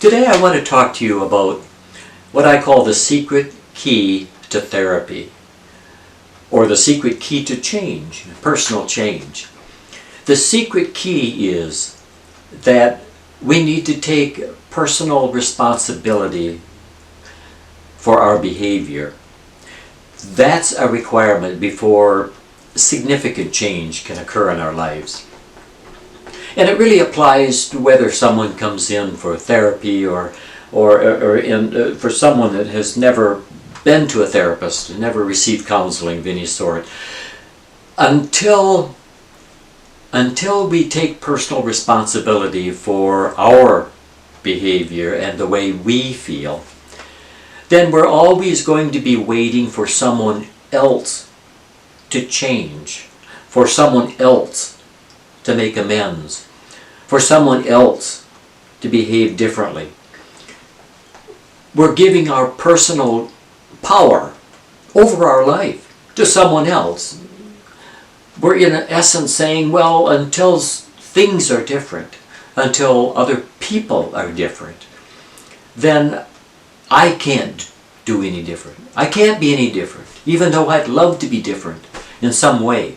Today I want to talk to you about what I call the secret key to therapy, or the secret key to change, personal change. The secret key is that we need to take personal responsibility for our behavior. That's a requirement before significant change can occur in our lives. And it really applies to whether someone comes in for therapy or for someone that has never been to a therapist and never received counseling of any sort. Until we take personal responsibility for our behavior and the way we feel, then we're always going to be waiting for someone else to change, for someone else to make amends, for someone else to behave differently. We're giving our personal power over our life to someone else. We're in essence saying, well, until things are different, until other people are different, then I can't do any different. I can't be any different, even though I'd love to be different in some way.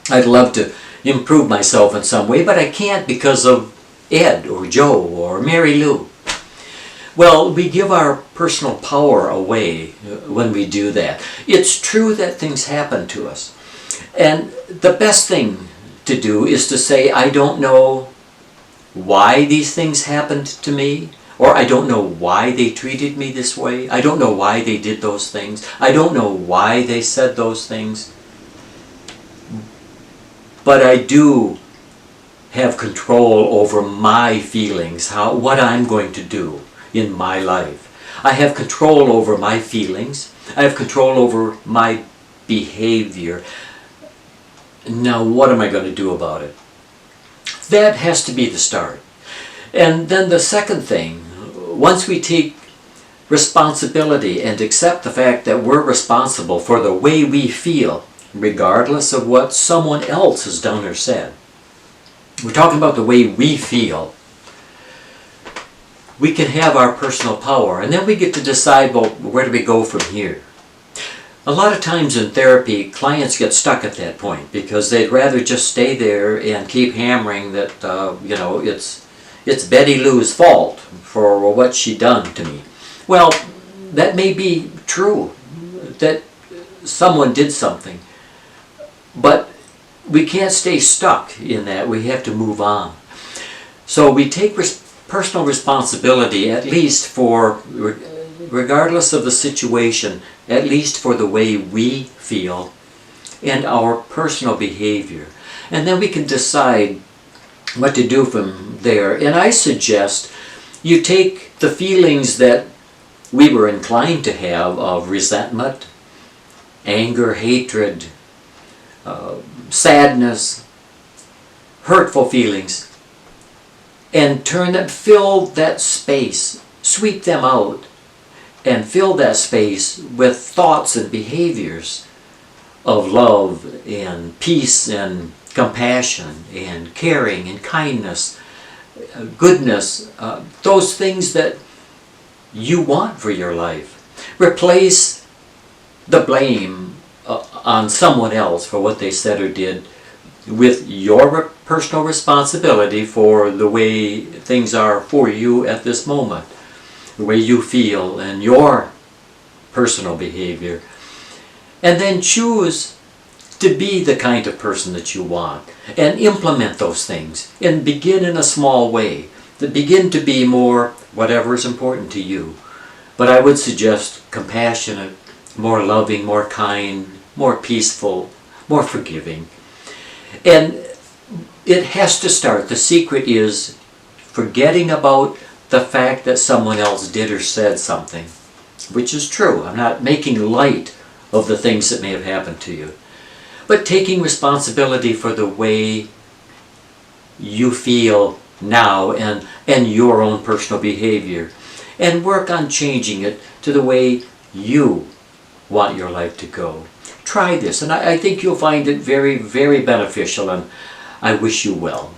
I'd love to improve myself in some way, but I can't because of Ed or Joe or Mary Lou. Well, we give our personal power away when we do that. It's true that things happen to us. And the best thing to do is to say, I don't know why these things happened to me, or I don't know why they treated me this way. I don't know why they did those things. I don't know why they said those things. But I do have control over my feelings, what I'm going to do in my life. I have control over my feelings. I have control over my behavior. Now, what am I going to do about it? That has to be the start. And then the second thing, once we take responsibility and accept the fact that we're responsible for the way we feel, regardless of what someone else has done or said. We're talking about the way we feel. We can have our personal power, and then we get to decide, well, where do we go from here? A lot of times in therapy, clients get stuck at that point because they'd rather just stay there and keep hammering that, it's Betty Lou's fault for what she done to me. Well, that may be true, that someone did something. But we can't stay stuck in that. We have to move on. So we take personal responsibility, at least for, regardless of the situation, at least for the way we feel and our personal behavior. And then we can decide what to do from there. And I suggest you take the feelings that we were inclined to have of resentment, anger, hatred, sadness, hurtful feelings, and fill that space, sweep them out, and fill that space with thoughts and behaviors of love and peace and compassion and caring and kindness, goodness, those things that you want for your life. Replace the blame on someone else for what they said or did with your personal responsibility for the way things are for you at this moment, the way you feel and your personal behavior. And then choose to be the kind of person that you want and implement those things and begin in a small way. Begin to be more whatever is important to you. But I would suggest compassionate, more loving, more kind, more peaceful, more forgiving. And it has to start. The secret is forgetting about the fact that someone else did or said something, which is true. I'm not making light of the things that may have happened to you, but taking responsibility for the way you feel now and your own personal behavior, and work on changing it to the way you want your life to go. Try this, and I think you'll find it very, very beneficial, and I wish you well.